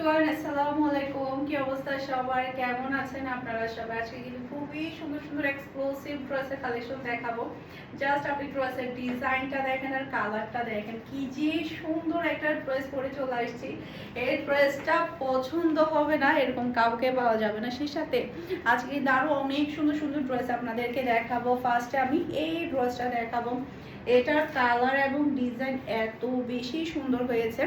Everyone, আসসালামু আলাইকুম। কি অবস্থা সবার, কেমন আছেন আপনারা সবাই? আজকে কিন্তু খুবই সুন্দর সুন্দর এক্সক্লুসিভ ড্রেসের কালেকশন দেখাবো। জাস্ট আপনি ড্রেসের ডিজাইনটা দেখেন আর কালারটা দেখেন, কি যে সুন্দর একটা ড্রেস পরে চলে আসছি। এই ড্রেসটা পছন্দ হবে না এরকম কাউকে পাওয়া যাবে না। সেই সাথে আজকে কিন্তু আরো অনেক সুন্দর সুন্দর ড্রেস আপনাদেরকে দেখাবো। ফার্স্টে আমি এই ড্রেসটা দেখাবো। এটার কালার এবং ডিজাইন এত বেশি সুন্দর হয়েছে।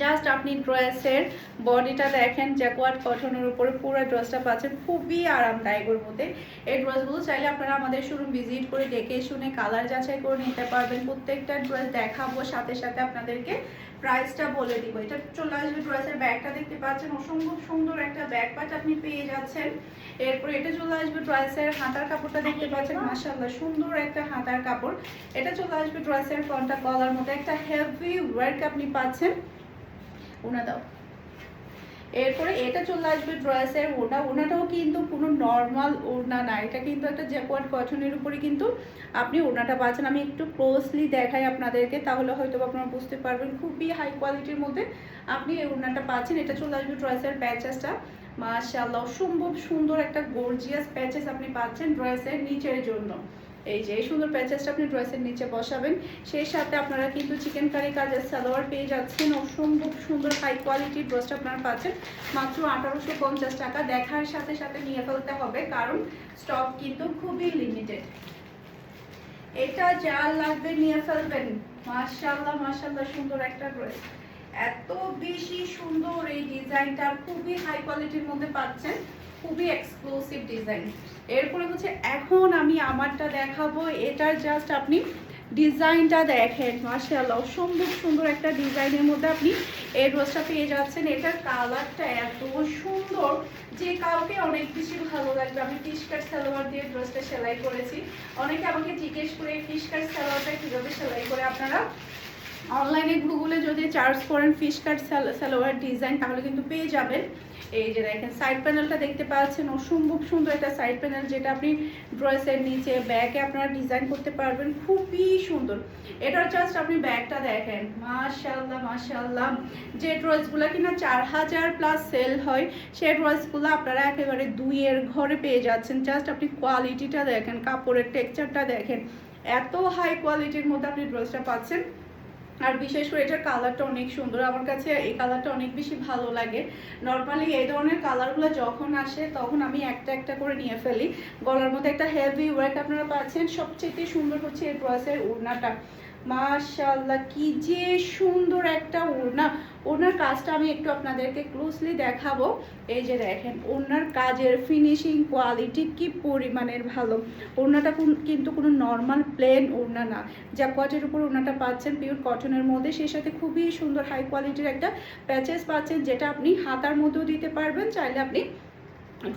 জাস্ট আপনি ড্রেসের বডিটা দেখেন, জ্যাকোয়ার্ড কটনের উপরে পুরো ড্রেসটা পাচ্ছেন খুবই আরামদায়ক। ওর মধ্যে এই ড্রেসগুলো চাইলে আপনারা আমাদের শোরুম ভিজিট করে দেখে শুনে কালার যাচাই করে নিতে পারবেন। প্রত্যেকটা ড্রেস দেখাবো, সাথে সাথে আপনাদেরকে প্রাইসটা বলে দিব। এটা চলে আসবে ড্রেসের ব্যাগটা দেখতে পাচ্ছেন, অসম্ভব সুন্দর একটা ব্যাক পার্ট আপনি পেয়ে যাচ্ছেন। এরপরে এটা চলে আসবে ড্রেসের হাতার কাপড়টা দেখতে পাচ্ছেন, মাশাআল্লাহ সুন্দর একটা হাতার কাপড়। এটা চলে আসবে ড্রেসের ফ্রন্টটা গলার মধ্যে একটা হেভি ওয়ার্ক আপনি পাচ্ছেন। ওনা দাও। এরপরে এটা চলে আসবে ড্রেসের ওড়না। ওড়নাটাও কিন্তু কোনো নর্মাল ওড়না না, এটা কিন্তু একটা জ্যাকোয়ার্ড কটনের উপরে কিন্তু আপনি ওড়নাটা পাচ্ছেন। আমি একটু ক্লোজলি দেখাই আপনাদেরকে, তাহলে হয়তো আপনারা বুঝতে পারবেন। খুবই হাই কোয়ালিটির মধ্যে আপনি এই ওড়নাটা পাচ্ছেন। এটা চলে আসবে ড্রেসের প্যাচেসটা, মাশাআল্লাহ অসম্ভব সুন্দর একটা গর্জিয়াস প্যাচেস আপনি পাচ্ছেন ড্রেসের নিচের জন্য। এই যে এই সুন্দর প্যাচেসটা আপনি ড্রেসের নিচে বসাবেন। সেই সাথে আপনারা কিন্তু চিকেন কারি কাজের সালোয়ার পেয়ে যাচ্ছেন। অসম্ভব সুন্দর হাই কোয়ালিটির ড্রেসটা আপনারা পাচ্ছেন মাত্র 1850 টাকা। দেখার সাথে সাথে নিয়ে ফেলতে হবে, কারণ স্টক কিন্তু খুবই লিমিটেড। এটা যা লাগবে নিয়ে ফেলবেন। মাশাআল্লাহ মাশাআল্লাহ সুন্দর একটা ড্রেস, এত বেশি সুন্দর এই ডিজাইনটা, খুবই হাই কোয়ালিটির মধ্যে পাচ্ছেন, খুবই এক্সক্লুসিভ ডিজাইন। এরপরে হচ্ছে এখন আমি আমারটা দেখাবো। এটার জাস্ট আপনি ডিজাইনটা দেখেন, মাশাআল্লাহ অসম্ভব সুন্দর একটা ডিজাইনের মধ্যে আপনি এই ড্রেসটা পেয়ে যাচ্ছেন। এটার কালারটা এত সুন্দর যে কাউকে অনেক বেশি ভালো লাগবে। আমি ফিশ কাট সালোয়ার দিয়ে ড্রেসটা সেলাই করেছি। অনেকে আমাকে জিজ্ঞেস করে ফিশ কাট সালোয়ারটা কীভাবে সেলাই করে। আপনারা অনলাইনে গুগলে যদি সার্চ করেন ফিশ কাট সালোয়ার ডিজাইন, তাহলে কিন্তু পেয়ে যাবেন। এই যে দেখেন সাইড প্যানেলটা দেখতে পাচ্ছেন, অসম্ভব সুন্দর একটা সাইড প্যানেল, যেটা আপনি ড্রেসের নিচে ব্যাগে আপনারা ডিজাইন করতে পারবেন, খুবই সুন্দর। এটার জাস্ট আপনি ব্যাগটা দেখেন, মাশাআল্লাহ মাশাআল্লাহ। যে ড্রেসগুলো কিনা 4000 প্লাস সেল হয়, সেই ড্রেসগুলো আপনারা একেবারে 2-এর ঘরে পেয়ে যাচ্ছেন। জাস্ট আপনি কোয়ালিটিটা দেখেন, কাপড়ের টেক্সচারটা দেখেন, এত হাই কোয়ালিটির মধ্যে আপনি ড্রেসটা পাচ্ছেন। আর বিশেষ করে এটার কালারটা অনেক সুন্দর, আমার কাছে এই কালারটা অনেক বেশি ভালো লাগে। নর্মালি এই ধরনের কালারগুলো যখন আসে তখন আমি একটা একটা করে নিয়ে ফেলি। গলার মধ্যে একটা হেভি ওয়ার্ক আপনারা পাচ্ছেন। সবচেয়ে সুন্দর হচ্ছে এই ড্রেসের ওড়নাটা, মাশাআল্লাহ কি যে সুন্দর একটা ওড়না। ওড়নার কাজটা আমি একটু আপনাদেরকে ক্লোজলি দেখাবো। এই যে দেখেন ওড়নার কাজের ফিনিশিং কোয়ালিটি কি পরিমাণের ভালো। ওড়নাটা কিন্তু কোনো নর্মাল প্লেন ওড়না না, জ্যাকোয়ার্ডের উপর ওড়নাটা পাচ্ছেন পিওর কটনের মধ্যে। সেই সাথে খুবই সুন্দর হাই কোয়ালিটির একটা প্যাচেস পাচ্ছেন, যেটা আপনি হাতার মধ্যেও দিতে পারবেন, চাইলে আপনি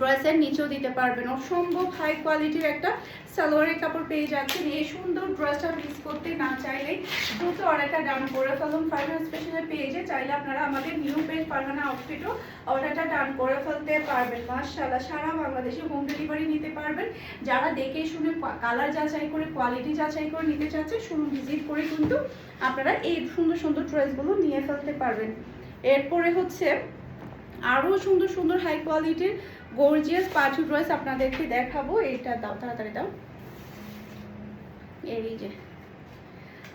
ড্রেসের নিচেও দিতে পারবেন। অসম্ভব হাই কোয়ালিটির একটা সালোয়ারের কাপড় পেয়ে যাচ্ছেন। এই সুন্দর ড্রেসটা মিস করতে না চাইলে দ্রুত অর্ডারটা ডান করে ফেলুন ফারহানা স্পেশালের পেজে। চাইলে আপনারা আমাদের নিউ পেজ ফারহানা আউটফিটও অর্ডারটা ডান করে ফেলতে পারবেন। মাশাআল্লাহ সারা বাংলাদেশে হোম ডেলিভারি নিতে পারবেন। যারা দেখে শুনে কালার যাচাই করে কোয়ালিটি যাচাই করে নিতে চাচ্ছেন, শোরুম ভিজিট করে কিন্তু আপনারা এই সুন্দর সুন্দর ড্রেসগুলো নিয়ে ফেলতে পারবেন। এরপরে হচ্ছে আরও সুন্দর সুন্দর হাই কোয়ালিটির গর্জিয়াস পার্টি ড্রেস আপনাদেরকে দেখাবো। এটা দাও, তাড়াতাড়ি দাও। এই যে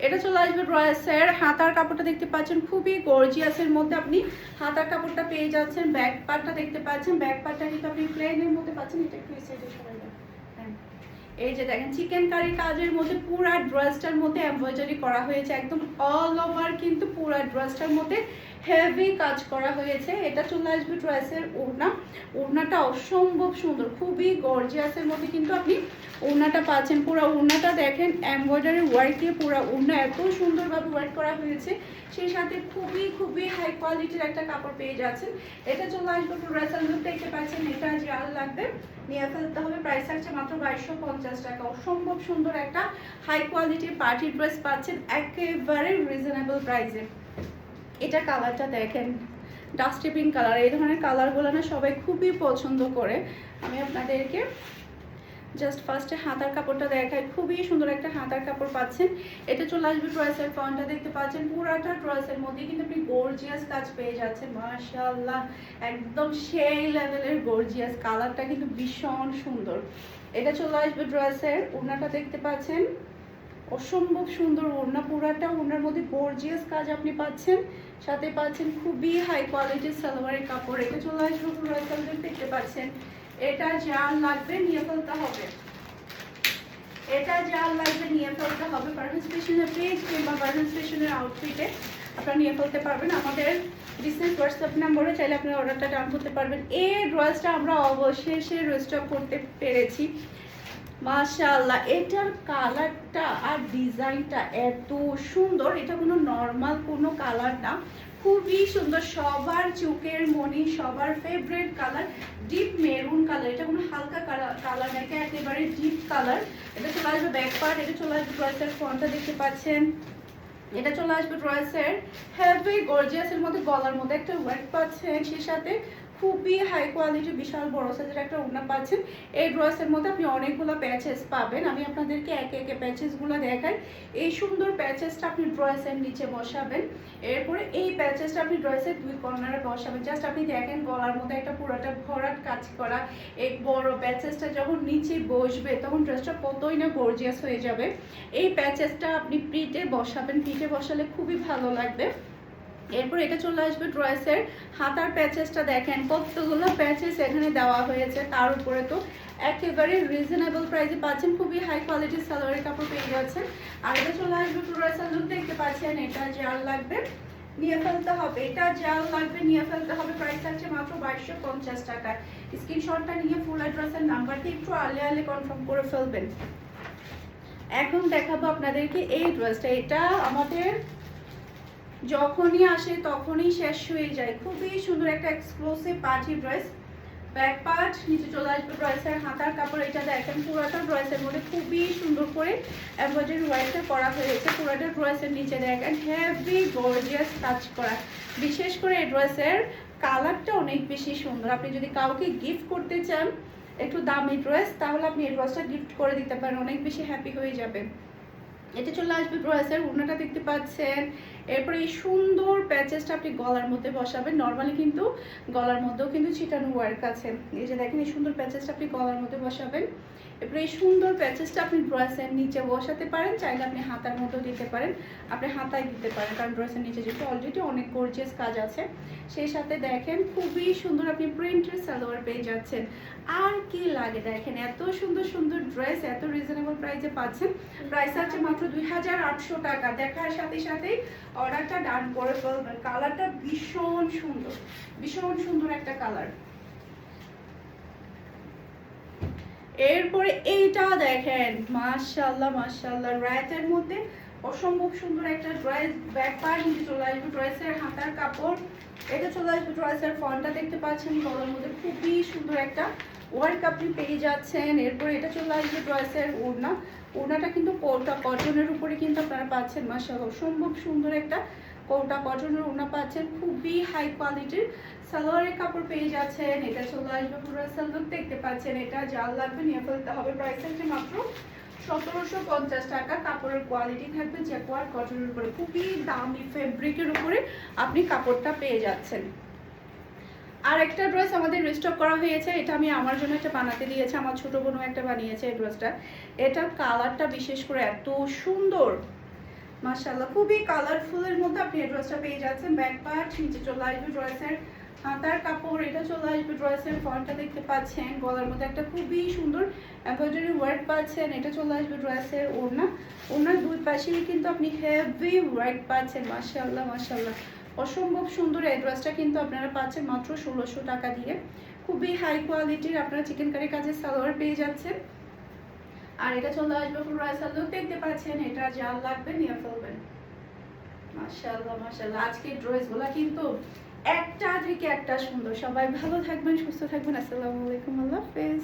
এটা চলে আসবে ড্রেসের হাতার কাপড়টা দেখতে পাচ্ছেন, খুবই গর্জিয়াসের মধ্যে আপনি হাতার কাপড়টা পেয়ে যাচ্ছেন। ব্যাক পার্টটা দেখতে পাচ্ছেন, ব্যাক পার্টটা কিন্তু আপনি প্লেনের মধ্যে পাচ্ছেন। এটা একটু সাইডে সরাই দাও। এই যে দেখেন চিকেন কারি কাজের মধ্যে পুরা ড্রেসটার মধ্যে এমব্রয়ডারি করা হয়েছে, একদম অল ওভার কিন্তু পুরা ড্রেসটার মধ্যে হেভি কাজ করা হয়েছে। এটা চলে আসবে ড্রেসের ওড়না। ওড়নাটা অসম্ভব সুন্দর, খুবই গর্জিয়াসের মধ্যে কিন্তু আপনি ওড়নাটা পাচ্ছেন। পুরো ওড়নাটা দেখেন এমব্রয়ডারি ওয়ার্ক দিয়ে পুরো ওড়না এত সুন্দরভাবে ওয়ার্ক করা হয়েছে। সেই সাথে খুবই খুবই হাই কোয়ালিটির একটা কাপড় পেয়ে যাচ্ছেন। এটা চলে আসবে ড্রেসের লুক দেখতে পাচ্ছেন। এটা যা লাগবে নিয়ে ফেলতে হবে। প্রাইস থাকছে মাত্র 2250 টাকা। অসম্ভব সুন্দর একটা হাই কোয়ালিটির পার্টি ড্রেস পাচ্ছেন একেবারে রিজনেবল প্রাইসে। এটা কালারটা দেখেন, ডাস্টি পিঙ্ক কালার। এই ধরনের কালারগুলো না সবাই খুবই পছন্দ করে। আমি আপনাদেরকে জাস্ট ফার্স্টে হাতার কাপড়টা দেখায়, খুবই সুন্দর একটা হাতার কাপড় পাচ্ছেন। এটা চলে আসবে ড্রেসের ফ্রন্টটা দেখতে পাচ্ছেন, পুরাটা ড্রেসের মধ্যে কিন্তু আপনি গর্জিয়াস কাজ পেয়ে যাচ্ছেন। মাশাআল্লাহ, একদম সেই লেভেলের গর্জিয়াস, কালারটা কিন্তু ভীষণ সুন্দর। এটা চলে আসবে ড্রেসের ওড়নাটা দেখতে পাচ্ছেন, অসম্ভব সুন্দর ওড়না, পুরাটা ওড়নার মধ্যে গর্জিয়াস কাজ আপনি পাচ্ছেন, সাথে পাচ্ছেন খুবই হাই কোয়ালিটির সালোয়ারের কাপড়। এটা চলে আসবে ড্রেসের দেখতে পাচ্ছেন, এটা যার লাগবে নিয়ে ফেলতে হবে, এটা যার লাগবে নিয়ে ফেলতে হবে। পারভেজ ফ্যাশনের পেজ কিংবা পারভেজ ফ্যাশনের আউটফিটে আপনারা নিয়ে ফেলতে পারবেন। আমাদের বিজনেস হোয়াটসঅ্যাপ নাম্বারে চাইলে আপনারা অর্ডারটা ডান করতে পারবেন। এই ড্রেসটা আমরা অবশেষে রিস্টক করতে পেরেছি। মাশাআল্লাহ, এটার কালারটা আর ডিজাইনটা এত সুন্দর, এটা কোনো নর্মাল কোনো কালার না, খুবই সুন্দর, সবার চোখের মনি, সবার favourite colour, deep maroon colour. এটা কোনো হালকা কালার না, এটা একেবারে ডিপ কালার। এটা চলে আসবে ব্যাক পার্ট, এটা চলে আসবে ড্রেসের ফ্রন্টটা দেখতে পাচ্ছেন, এটা চলে আসবে ড্রেসের হেভি গর্জিয়াসের মধ্যে গলার মধ্যে একটা ওয়ার্ক পাচ্ছেন, সেই সাথে খুবই হাই কোয়ালিটি বিশাল বড় সাইজের একটা ওড়না পাচ্ছেন। এই ড্রেসের মধ্যে আপনি অনেকগুলো প্যাচেস পাবেন, আমি আপনাদেরকে একে একে প্যাচেসগুলো দেখাই। এই সুন্দর প্যাচেসটা আপনি ড্রেসের নিচে বসাবেন, এরপরে এই প্যাচেসটা আপনি ড্রেসের দুই কর্নারে বসাবেন। জাস্ট আপনি দেখেন গলার মধ্যে একটা পুরোটা ভরাট কাজ করা, এই বড় প্যাচেসটা যখন নিচে বসবে তখন ড্রেসটা কতই না গর্জিয়াস হয়ে যাবে। এই প্যাচেসটা আপনি পিঠে বসাবেন, পিঠে বসালে খুবই ভালো লাগবে। এরপর এটা চলে আসবে ড্রেসের হাতার প্যাচেসটা, দেখেন কতগুলো প্যাচেস এখানে দেওয়া হয়েছে, তার উপরে তো একেবারে রিজনেবল প্রাইসে পাচ্ছেন, খুবই হাই কোয়ালিটির সালোয়ারের কাপড় পেয়ে যাচ্ছেন। আর এটা চলে আসবে ড্রেসের লুক দেখতে পাচ্ছেন, এটা যার লাগবে নিয়ে ফেলতে হবে, এটা যার লাগবে নিয়ে ফেলতে হবে। প্রাইস থাকছে মাত্র 2250 টাকা। স্ক্রিনশটটা নিয়ে ফুল অ্যাড্রেসের নাম্বার দিয়ে একটু আলে কনফার্ম করে ফেলবেন। এখন দেখাবো আপনাদেরকে এই ড্রেসটা, এটা আমাদের যখনই আসে তখনই শেষ হয়ে যায়, খুবই সুন্দর একটা exclusive party dress. Back part, নিচে চলে আসবে ড্রেসের হাতার কাপড়, এটা দেখেন পুরোটা ড্রেসের মধ্যে খুবই সুন্দর করে এমব্রয়ডারি ওয়ার্কটা করা হয়েছে। পুরোটা ড্রেসের নিচে দেখেন হেভি গর্জিয়াস কাজ করা। বিশেষ করে এই ড্রেসের কালারটা অনেক বেশি সুন্দর, আপনি যদি কাউকে গিফট করতে চান একটু দামি ড্রেস, তাহলে আপনি এই ড্রেসটা গিফট করে দিতে পারেন, অনেক বেশি হ্যাপি হয়ে যাবে। এটা চলে আসবে ড্রেসের ওড়নাটা দেখতে পাচ্ছেন, এরপরে এই সুন্দর প্যাচেসটা আপনি গলার মধ্যে বসাবেন। নর্মালি কিন্তু গলার মধ্যেও কিন্তু ছিটানো ওয়ার্ক আছে, এই যে দেখেন এই সুন্দর প্যাচেসটা আপনি গলার মধ্যে বসাবেন। এরপরে এই সুন্দর প্যাচেসটা আপনি ড্রেসের নিচে বসাতে পারেন, চাইলে আপনি হাতার মধ্যেও দিতে পারেন, আপনি হাতায় দিতে পারেন, কারণ ড্রেসের নিচে যেহেতু অলরেডি অনেক গর্জিয়াস কাজ আছে। সেই সাথে দেখেন খুবই সুন্দর আপনি প্রিন্টের সালোয়ার পেয়ে যাচ্ছেন। আর কি লাগে, দেখেন এত সুন্দর সুন্দর ড্রেস এত রিজনেবল প্রাইসে পাচ্ছেন। প্রাইস আছে মাত্র 2800 টাকা। দেখার সাথে সাথেই অর্ডারটা ডান করে ফেলবেন। কালারটা ভীষণ সুন্দর, ভীষণ সুন্দর একটা কালার। এরপরে এইটা দেখেন, মাশাআল্লাহ মাশাআল্লাহ, রাইটের মধ্যে অসম্ভব সুন্দর একটা ড্রেস। ব্যাক পার্ট নিচে চলে আসবে ড্রেসের হাতার কাপড়, এটা চলে আসবে ড্রেসের ফ্রন্টটা দেখতে পাচ্ছেন, গলার মধ্যে খুবই সুন্দর একটা ওয়ার্ক আপনি পেয়ে যাচ্ছেন। এরপর এটা চলে আসবে ড্রেসের ওড়না, ওড়নাটা কিন্তু কোটা কটনের উপরে কিন্তু আপনারা পাচ্ছেন। মাশাআল্লাহ, অসম্ভব সুন্দর একটা কোটা কটনের ওড়না পাচ্ছেন, খুবই হাই কোয়ালিটির সালোয়ারের কাপড় পেয়ে যাচ্ছেন। এটা চলে আসবে পুরো সালোয়ার দেখতে পাচ্ছেন, এটা যার লাগবে নিয়ে ফেলতে হবে। প্রাইস হচ্ছে মাত্র 1750 টাকা। কাপড়ের কোয়ালিটি থাকবে জ্যাকওয়ার্ড কটনের উপরে, খুবই দামি ফেব্রিকের উপরে আপনি কাপড়টা পেয়ে যাচ্ছেন। আর একটা ড্রেস আমাদের রিস্টক করা হয়েছে, এটা আমি আমার জন্য একটা বানাতে দিয়েছি, আমার ছোট বোনও একটা বানিয়েছে এই ড্রেসটা। এটার কালারটা বিশেষ করে এত সুন্দর, মাশাআল্লাহ, খুবই কালারফুলের মধ্যে আপনি এই ড্রেসটা পেয়ে যাচ্ছেন। ব্যাক পার্ট, নিচে চলে আসবে ড্রেসের হাতার কাপড়, এটা চলে আসবে ড্রেসের ফ্রন্টটা দেখতে পাচ্ছেন, গলার মধ্যে একটা খুবই সুন্দর এমব্রয়ডারি ওয়ার্ক পাচ্ছেন। এটা চলে আসবে ড্রেসের ওড়না, ওড়নার দুই পাশেই কিন্তু আপনি হেভি ওয়ার্ক পাচ্ছেন। মাশাআল্লাহ মাশাআল্লাহ, অসম্ভব সুন্দর। এই ড্রেসটা কিন্তু আপনারা পাচ্ছেন মাত্র 1600 টাকা দিয়ে। খুবই হাই কোয়ালিটির আপনারা চিকেন কারি কাজের সালোয়ার পেয়ে যাচ্ছেন। আর এটা চলে আসবে পুরো সালোয়ার দেখতে পাচ্ছেন, এটা যার লাগবে নিয়ে ফেলবেন। মাশাআল্লাহ মাশাআল্লাহ, আজকের ড্রেসগুলো কিন্তু একটা থেকে একটা সুন্দর। সবাই ভালো থাকবেন, সুস্থ থাকবেন। আসসালামু আলাইকুম, আল্লাহ হাফেজ।